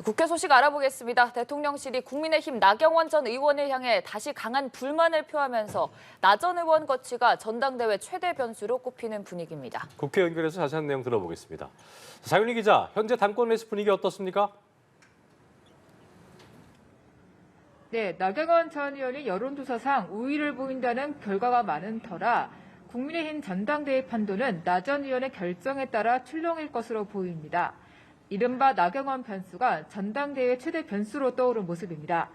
국회 소식 알아보겠습니다. 대통령실이 국민의힘 나경원 전 의원을 향해 다시 강한 불만을 표하면서 나 전 의원 거취가 전당대회 최대 변수로 꼽히는 분위기입니다. 국회 연결해서 자세한 내용 들어보겠습니다. 장윤희 기자, 현재 당권 레이스 분위기 어떻습니까? 네, 나경원 전 의원이 여론조사상 우위를 보인다는 결과가 많은 터라 국민의힘 전당대회 판도는 나 전 의원의 결정에 따라 출렁일 것으로 보입니다. 이른바 나경원 변수가 전당대회 최대 변수로 떠오른 모습입니다.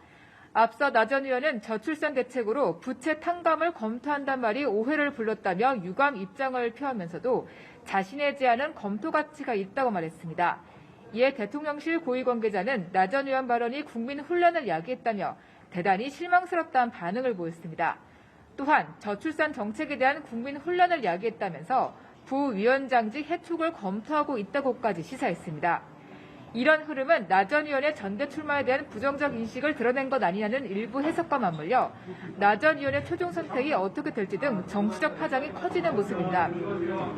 앞서 나 전 의원은 저출산 대책으로 부채 탕감을 검토한단 말이 오해를 불렀다며 유감 입장을 표하면서도 자신의 제안은 검토 가치가 있다고 말했습니다. 이에 대통령실 고위 관계자는 나 전 의원 발언이 국민 혼란을 야기했다며 대단히 실망스럽다는 반응을 보였습니다. 또한 저출산 정책에 대한 국민 혼란을 야기했다면서 부위원장직 해촉을 검토하고 있다고까지 시사했습니다. 이런 흐름은 나 전 의원의 전대 출마에 대한 부정적 인식을 드러낸 것 아니냐는 일부 해석과 맞물려 나 전 의원의 최종 선택이 어떻게 될지 등 정치적 파장이 커지는 모습입니다.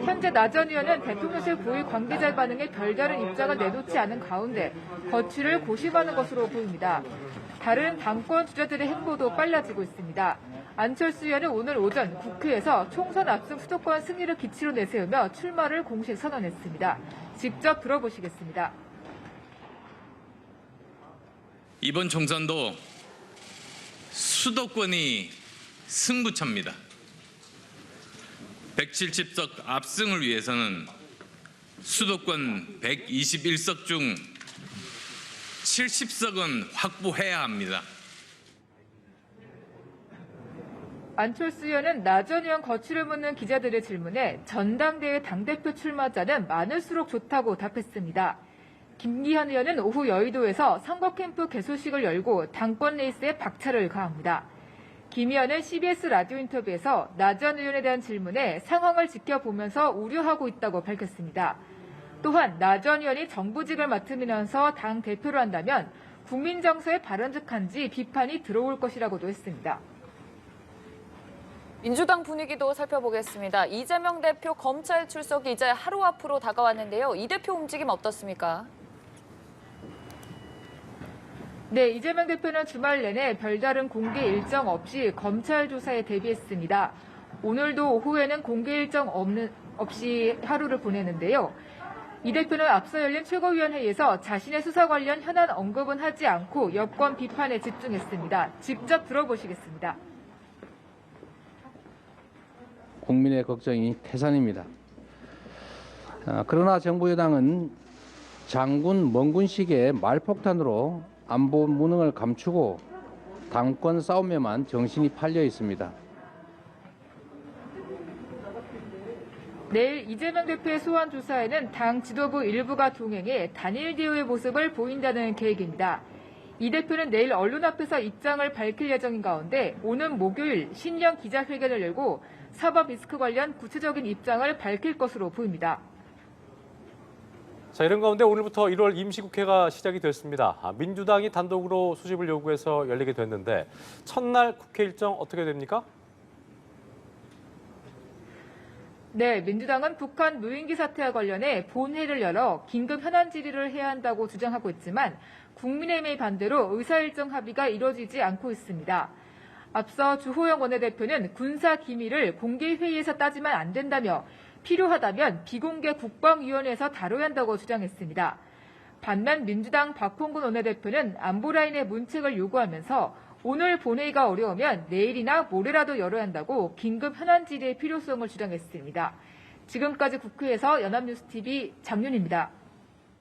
현재 나 전 의원은 대통령실 고위 관계자의 반응에 별다른 입장을 내놓지 않은 가운데 거취를 고심하는 것으로 보입니다. 다른 당권 주자들의 행보도 빨라지고 있습니다. 안철수 의원은 오늘 오전 국회에서 총선 압승 수도권 승리를 기치로 내세우며 출마를 공식 선언했습니다. 직접 들어보시겠습니다. 이번 총선도 수도권이 승부처입니다. 170석 압승을 위해서는 수도권 121석 중 70석은 확보해야 합니다. 안철수 의원은 나 전 의원 거취를 묻는 기자들의 질문에 전당대회 당대표 출마자는 많을수록 좋다고 답했습니다. 김기현 의원은 오후 여의도에서 선거 캠프 개소식을 열고 당권 레이스에 박차를 가합니다. 김 의원은 CBS 라디오 인터뷰에서 나 전 의원에 대한 질문에 상황을 지켜보면서 우려하고 있다고 밝혔습니다. 또한 나 전 의원이 정부직을 맡으면서 당 대표를 한다면 국민 정서에 바람직한지 비판이 들어올 것이라고도 했습니다. 민주당 분위기도 살펴보겠습니다. 이재명 대표 검찰 출석이 이제 하루 앞으로 다가왔는데요. 이 대표 움직임 어떻습니까? 네, 이재명 대표는 주말 내내 별다른 공개 일정 없이 검찰 조사에 대비했습니다. 오늘도 오후에는 공개 일정 없이 하루를 보내는데요. 이 대표는 앞서 열린 최고위원회의에서 자신의 수사 관련 현안 언급은 하지 않고 여권 비판에 집중했습니다. 직접 들어보시겠습니다. 국민의 걱정이 태산입니다. 그러나 정부 여당은 장군 멍군식의 말폭탄으로 안보 무능을 감추고 당권 싸움에만 정신이 팔려 있습니다. 내일 이재명 대표의 소환 조사에는 당 지도부 일부가 동행해 단일 대우의 모습을 보인다는 계획입니다. 이 대표는 내일 언론 앞에서 입장을 밝힐 예정인 가운데 오는 목요일 신년 기자회견을 열고 사법 리스크 관련 구체적인 입장을 밝힐 것으로 보입니다. 자, 이런 가운데 오늘부터 1월 임시국회가 시작이 됐습니다. 민주당이 단독으로 소집을 요구해서 열리게 됐는데 첫날 국회 일정 어떻게 됩니까? 네, 민주당은 북한 무인기 사태와 관련해 본회의를 열어 긴급 현안 질의를 해야 한다고 주장하고 있지만 국민의힘의 반대로 의사일정 합의가 이루어지지 않고 있습니다. 앞서 주호영 원내대표는 군사 기밀을 공개회의에서 따지면 안 된다며 필요하다면 비공개 국방위원회에서 다뤄야 한다고 주장했습니다. 반면 민주당 박홍근 원내대표는 안보라인의 문책을 요구하면서 오늘 본회의가 어려우면 내일이나 모레라도 열어야 한다고 긴급 현안 질의의 필요성을 주장했습니다. 지금까지 국회에서 연합뉴스TV 장윤희입니다.